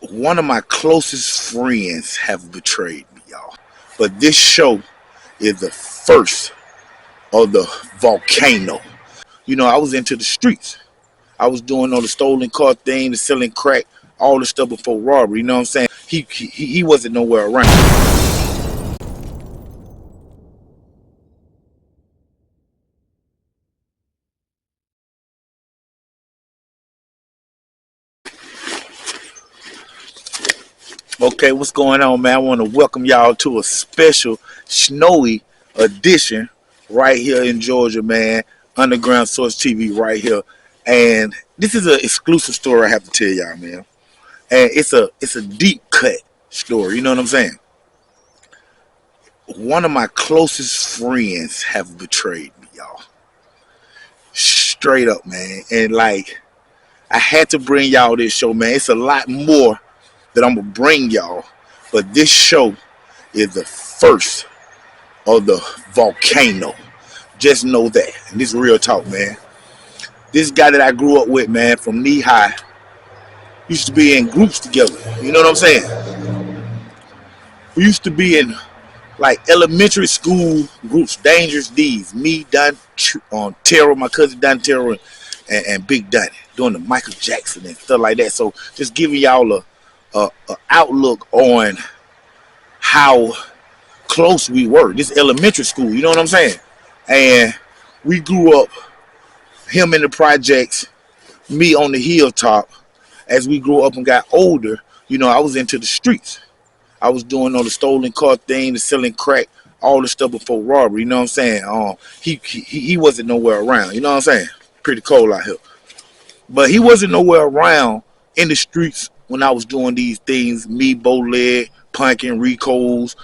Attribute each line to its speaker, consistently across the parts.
Speaker 1: One of my closest friends have betrayed me, y'all. But this show is the first of the volcano. I was into the streets. I was doing all the stolen car thing, the selling crack, all the stuff before robbery. You know what I'm saying? He wasn't nowhere around. Okay, what's going on, man? I want to welcome y'all to a special snowy edition right here in Georgia, man. Underground Source TV right here, and this is an exclusive story I have to tell y'all, man. And it's a deep cut story. You know what I'm saying? One of my closest friends have betrayed me, y'all. Straight up, man. And like, I had to bring y'all this show, man. It's a lot more that I'm gonna bring y'all, but this show is the first of the volcano. Just know that. And this is real talk, man. This guy that I grew up with, man, from knee high, used to be in groups together. You know what I'm saying? We used to be in like elementary school groups, Dangerous D's, me, Don Terrell, my cousin Don Terrell, and Big Donnie, doing the Michael Jackson and stuff like that. So just giving y'all a outlook on how close we were. This elementary school, you know what I'm saying? And we grew up, him in the projects, me on the hilltop. As we grew up and got older, I was into the streets. I was doing all the stolen car thing, the selling crack, all the stuff before robbery. You know what I'm saying? He wasn't nowhere around. You know what I'm saying? Pretty cold out here, but he wasn't nowhere around in the streets when I was doing these things. Me, Bowleg, Punkin, Rico's,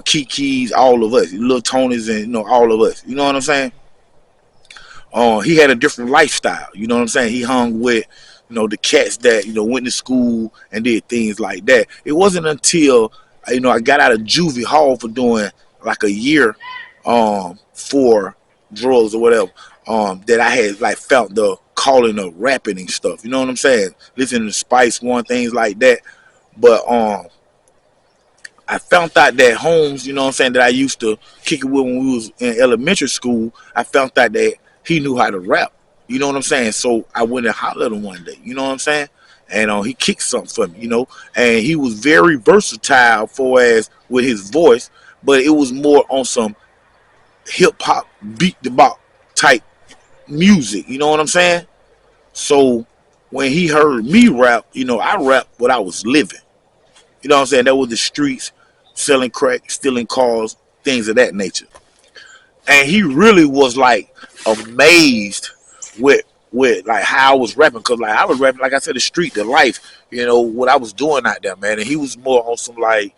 Speaker 1: Kiki's, all of us, Little Tony's, and all of us. You know what I'm saying? He had a different lifestyle. You know what I'm saying? He hung with the cats that went to school and did things like that. It wasn't until I got out of juvie hall for doing like a year for drugs or whatever, that I had like felt the calling of rapping and stuff. You know what I'm saying? Listening to Spice One, things like that. But I found out that Holmes, you know what I'm saying, that I used to kick it with when we was in elementary school, I found out that he knew how to rap. You know what I'm saying? So I went and hollered at him one day. You know what I'm saying? And he kicked something for me, And he was very versatile for as with his voice, but it was more on some hip hop, beat the bop type music. You know what I'm saying? So when he heard me rap, I rap what I was living. You know what I'm saying? That was the streets, selling crack, stealing cars, things of that nature. And he really was like amazed with like how I was rapping, because like I was rapping, like I said, the street, the life, what I was doing out there, man. And he was more on some like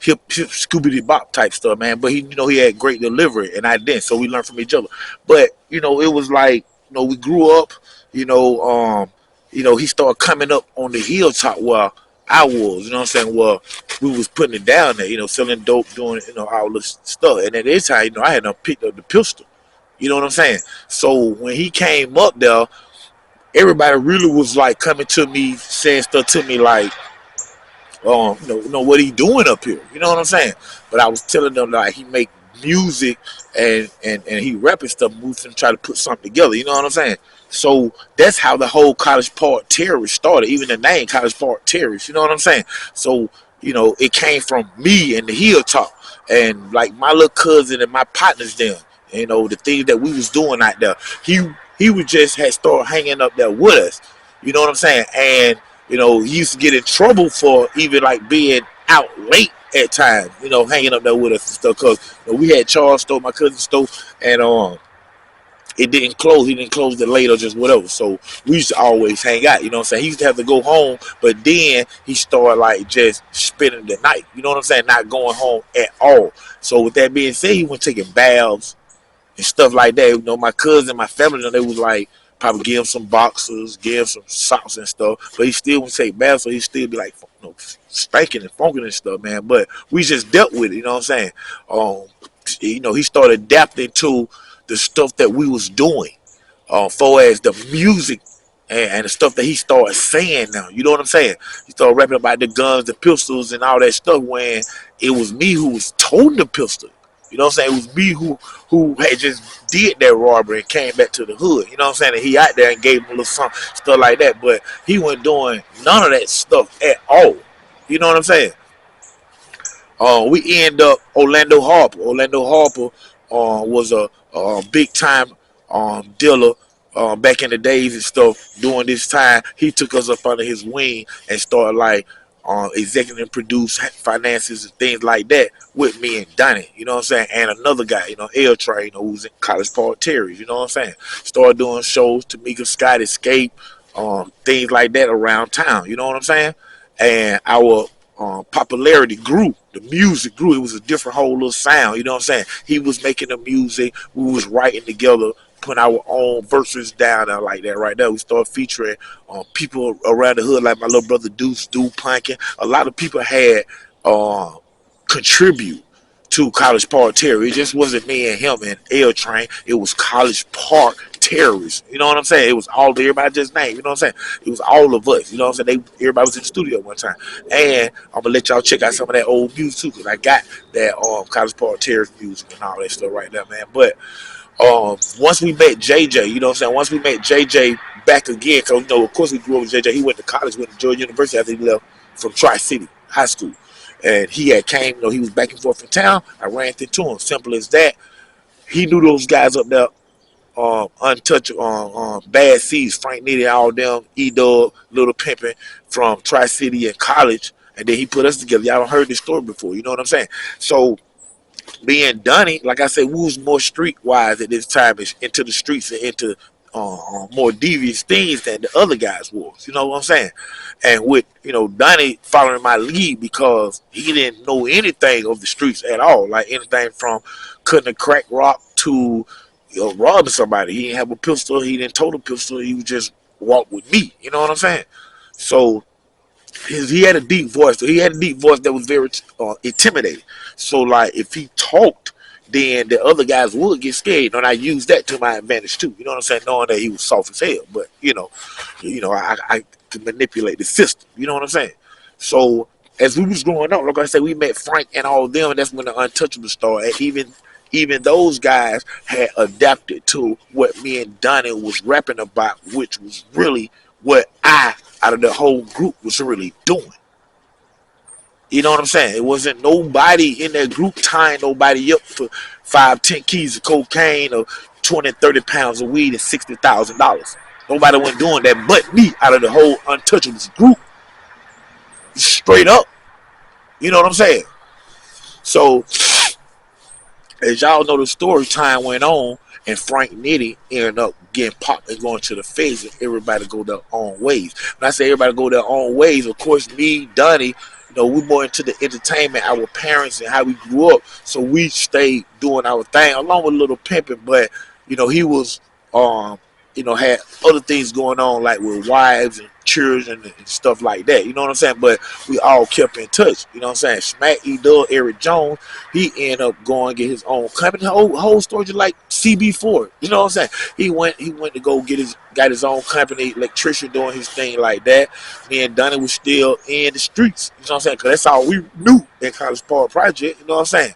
Speaker 1: hip Scooby Bop type stuff, man. But he had great delivery, and I didn't, so we learned from each other. But it was like we grew up, he started coming up on the hilltop where I was, you know what I'm saying? Well, we was putting it down there, selling dope, doing all this stuff. And at this time, I had picked up the pistol. You know what I'm saying? So when he came up there, everybody really was like coming to me, saying stuff to me like, what he doing up here? You know what I'm saying? But I was telling them like he make music and he rapping stuff, moves and try to put something together. You know what I'm saying? So that's how the whole College Park terrorist started. Even the name College Park terrorist. You know what I'm saying? So it came from me and the hilltop, and like my little cousin and my partners then. The things that we was doing out there. He would just had started hanging up there with us. You know what I'm saying? And he used to get in trouble for even like being out late at times, hanging up there with us and stuff. Because we had Charles store, my cousin store, and it didn't close. He didn't close it late or just whatever. So we used to always hang out. You know what I'm saying? He used to have to go home, but then he started like just spending the night. You know what I'm saying? Not going home at all. So with that being said, he went taking baths and stuff like that. My cousin, my family, they was like probably give him some boxers, give him some socks and stuff. But he still would take baths, so he still be like, spanking and funking and stuff, man. But we just dealt with it. You know what I'm saying? He started adapting to the stuff that we was doing, far as the music and the stuff that he started saying now. You know what I'm saying? He started rapping about the guns, the pistols, and all that stuff when it was me who was toting the pistol. You know what I'm saying? It was me who had just did that robbery and came back to the hood. You know what I'm saying? And he out there and gave him a little something, stuff like that. But he wasn't doing none of that stuff at all. You know what I'm saying? We end up Orlando Harper. Orlando Harper was a big time dealer back in the days and stuff. During this time, he took us up under his wing and started like executive produce finances and things like that with me and Donnie. You know what I'm saying? And another guy, L Train, who's in College Park Terry's. You know what I'm saying? Started doing shows, Tamika Scott Escape, things like that around town. You know what I'm saying? And our popularity grew. The music grew. It was a different whole little sound. You know what I'm saying? He was making the music. We was writing together, putting our own verses down there like that right there. We started featuring people around the hood like my little brother Deuce, Dude Plankin. A lot of people had uh, contribute to College Park Terror. It just wasn't me and him and L Train. It was College Park terrorists. You know what I'm saying? It was all everybody just named. You know what I'm saying? It was all of us. You know what I'm saying? Everybody was in the studio one time. And I'm gonna let y'all check out some of that old music too, because I got that College Park terrorist music and all that stuff right there, man. But once we met JJ, you know what I'm saying? Once we met JJ back again, because of course we grew up with JJ. He went to college, went to Georgia University after he left from Tri City High School. And he had came, he was back and forth from town. I ran into him. Simple as that. He knew those guys up there, untouched, Bad Seeds, Frank Nitty, all them, E-Dub, Little Pimpin' from Tri City and college. And then he put us together. Y'all heard this story before. You know what I'm saying? So being Donnie, like I said, we was more streetwise at this time, into the streets and into more devious things than the other guys was. You know what I'm saying? And with Donnie following my lead because he didn't know anything of the streets at all, like anything from cutting a crack rock to robbing somebody. He didn't have a pistol. He didn't tote a pistol. He would just walk with me. You know what I'm saying? So he had a deep voice. He had a deep voice that was very intimidating. So like if he talked, then the other guys would get scared. And I used that to my advantage too. You know what I'm saying? Knowing that he was soft as hell, but I could manipulate the system. You know what I'm saying? So as we was growing up, like I said, we met Frank and all of them, and that's when the Untouchables started. And even those guys had adapted to what me and Donnie was rapping about, which was really what I, out of the whole group, was really doing. You know what I'm saying? It wasn't nobody in that group tying nobody up for 5, 10 keys of cocaine or 20, 30 pounds of weed and $60,000. Nobody wasn't doing that but me out of the whole Untouchables group. Straight up. You know what I'm saying? So as y'all know, the story, time went on, and Frank Nitty ended up getting popped and going to the face, and everybody go their own ways. When I say everybody go their own ways, of course, me, Donnie, we more into the entertainment, our parents, and how we grew up. So we stayed doing our thing along with Little Pimpin', but he was had other things going on like with wives and children and stuff like that. You know what I'm saying? But we all kept in touch. You know what I'm saying? Smack E-Dub, Eric Jones, he ended up going to get his own company. The whole story just like CB4. You know what I'm saying? He went to go got his own company, electrician doing his thing like that. Me and Donnie was still in the streets. You know what I'm saying? Because that's all we knew in College Park Project. You know what I'm saying?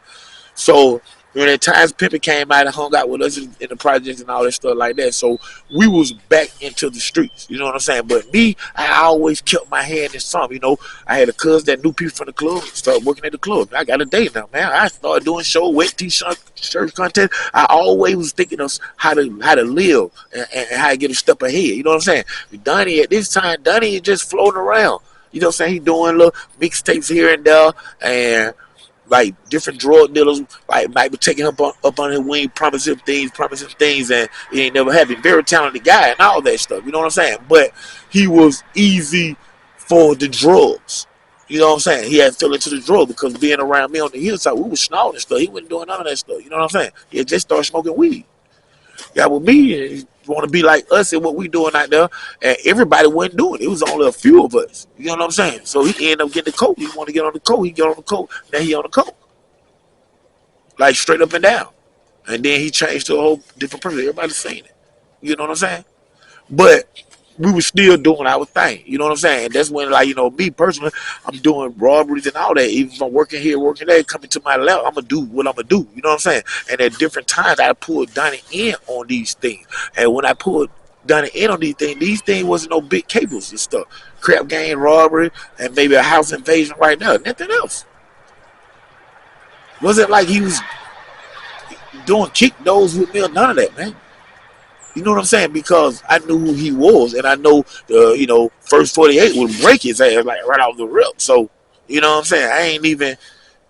Speaker 1: So during that times Pimpin' came out and hung out with us in the projects and all that stuff like that. So we was back into the streets. You know what I'm saying? But me, I always kept my hand in something. I had a cousin that knew people from the club, started working at the club. I got a day now, man. I started doing show, wet t-shirt contest. I always was thinking of how to live and how to get a step ahead. You know what I'm saying? Donnie at this time, Donnie is just floating around. You know what I'm saying? He doing little mixtapes here and there, and like different drug dealers like might be taking him up on his wing, promising things, and he ain't never happened. Very talented guy and all that stuff. You know what I'm saying? But he was easy for the drugs. You know what I'm saying? He had fell into the drug because being around me on the hillside, we was snorting stuff. He wasn't doing none of that stuff. You know what I'm saying? He had just started smoking weed. Yeah, with me, he want to be like us and what we doing out there, and everybody wasn't doing it. It was only a few of us. You know what I'm saying? So he ended up getting the coke. He want to get on the coke. He get on the coke. Now he on the coke, like straight up and down. And then he changed to a whole different person. Everybody's saying it. You know what I'm saying? But we were still doing our thing. You know what I'm saying? And that's when, like, me personally, I'm doing robberies and all that. Even if I'm working here, working there, coming to my left, I'm gonna do what I'm gonna do. You know what I'm saying? And at different times, I pulled Donnie in on these things. And when I pulled Donnie in on these things wasn't no big cables and stuff. Crap game, robbery, and maybe a house invasion right now. Nothing else. Wasn't like he was doing kick those with me or none of that, man. You know what I'm saying? Because I knew who he was, and I know first 48 would break his ass like right off the rip. So, you know what I'm saying? I ain't even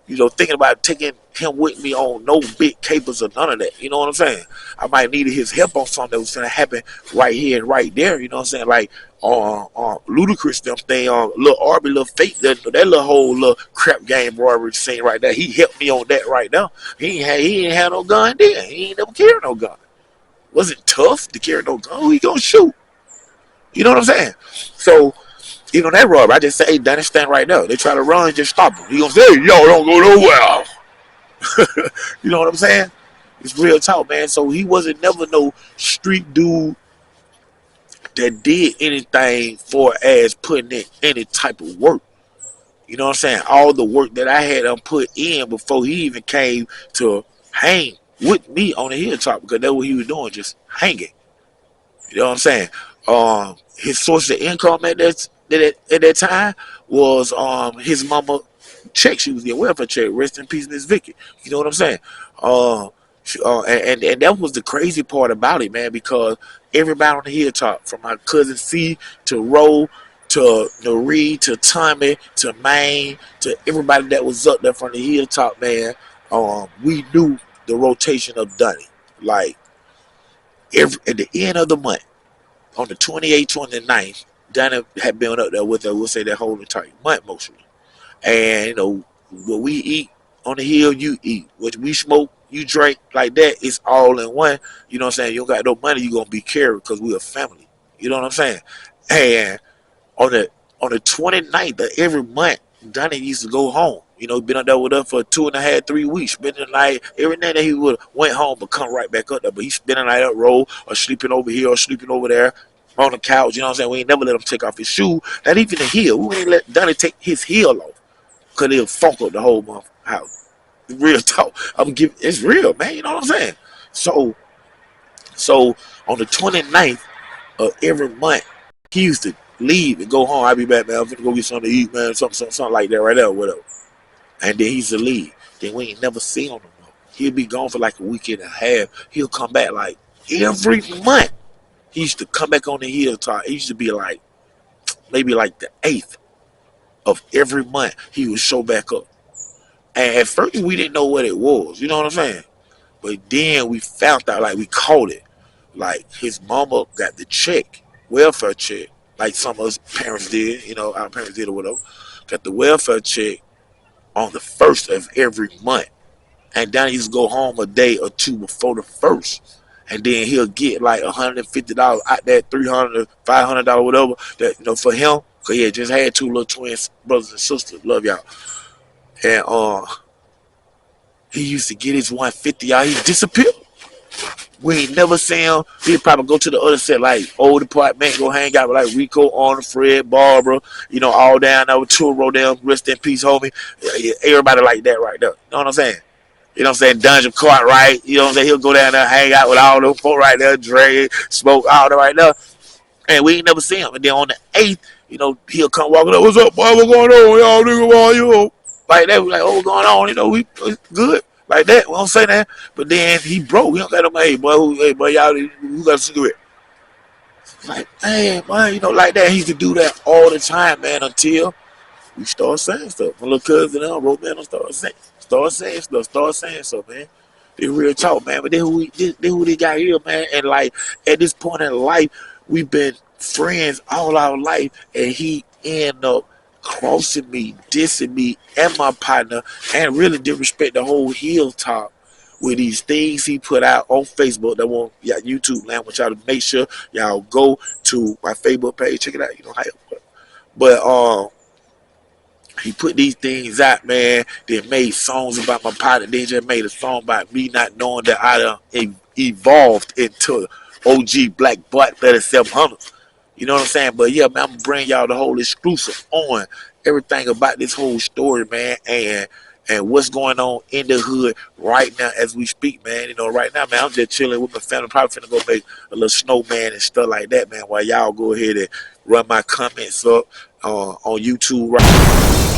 Speaker 1: thinking about taking him with me on no big capers or none of that. You know what I'm saying? I might need his help on something that was gonna happen right here and right there. You know what I'm saying? Like Ludacris them thing, little Arby, little fake, that little whole little crap game robbery scene right there. He helped me on that right now. He ain't had no gun then. He ain't never carried no gun. Wasn't tough to carry no gun. Who he gonna shoot? You know what I'm saying? So, that robber, I just say, hey, Danny, stand right there. They try to run, just stop him. He gonna say, hey, yo, don't go nowhere. You know what I'm saying? It's real talk, man. So he wasn't never no street dude that did anything for as putting in any type of work. You know what I'm saying? All the work that I had put in before he even came to hang with me on the hilltop, because that's what he was doing, just hanging. You know what I'm saying? His source of income at that time was his mama check. She was getting welfare check. Rest in peace, Miss Vicky. You know what I'm saying? And that was the crazy part about it, man, because everybody on the hilltop, from my cousin C to Ro to Noree to Tommy to Maine to everybody that was up there from the hilltop, man, we knew the rotation of Dunny. Like at the end of the month, on the 28th, 29th, Donnie had been up there with her, we'll say that whole entire month mostly. And, what we eat on the hill, you eat. What we smoke, you drink, like that. It's all in one. You know what I'm saying? You don't got no money, you going to be carried because we a family. You know what I'm saying? And on the 29th of every month, Donnie used to go home. Been up there with us for 2.5, 3 weeks. Spending the night. Every night that he would went home but come right back up there. But he spending the night up road or sleeping over here or sleeping over there on the couch. You know what I'm saying? We ain't never let him take off his shoe. Not even the heel. We ain't let Donnie take his heel off. Because he'll funk up the whole month house. Real talk. It's real, man. You know what I'm saying? So on the 29th of every month, he used to leave and go home. I'll be back, man. I'm finna go get something to eat, man. Something like that right there, whatever. And then he used to leave. Then we ain't never seen him no more. He'll be gone for like a week and a half. He'll come back like every month. He used to come back on the hilltop. It used to be like maybe like the 8th of every month. He would show back up. And at first we didn't know what it was. You know what I'm saying? But then we found out, like we caught it. Like his mama got the check, welfare check, like some of us parents did, our parents did or whatever. Got the welfare check on the 1st of every month. And then he used to go home a day or two before the 1st. And then he'll get like $150 out that $300, $500, whatever, that, for him. Because he had just had 2 little twins, brothers and sisters. Love y'all. And he used to get his 150 out. He disappeared. We ain't never seen him. He'd probably go to the other set, like old department, go hang out with like Rico, Arnold, Fred, Barbara, all down there with Turo, them, rest in peace, homie. Everybody like that right there. You know what I'm saying? You know what I'm saying? Dungeon Cartwright. You know what I'm saying? He'll go down there, hang out with all those folk right there, Dre, smoke, all that right there. And we ain't never seen him. And then on the 8th, he'll come walking up. What's up, boy? What's going on, y'all nigga? Why you? Like that. We like, oh, what's going on? We good. Like that. We don't say that. But then he broke. He don't got no, hey, boy, y'all, who got a cigarette? Like, hey, man, like that. He used to do that all the time, man, until we start saying stuff. My little cousin wrote down and start saying stuff, man. They real talk, man. But then who they got here, man. And like at this point in life, we've been friends all our life, and he end up crossing me, dissing me, and my partner, and really did respect the whole hilltop with these things he put out on Facebook. That won't YouTube land. I want y'all to make sure y'all go to my Facebook page, check it out. But he put these things out, man. They made songs about my partner. They just made a song about me not knowing that I evolved into OG Black Butt 3700. You know what I'm saying? But yeah, man, I'm gonna bring y'all the whole exclusive on everything about this whole story, man, and what's going on in the hood right now as we speak, man. You know, right now, man, I'm just chilling with my family. Probably finna go make a little snowman and stuff like that, man. While y'all go ahead and run my comments up on YouTube right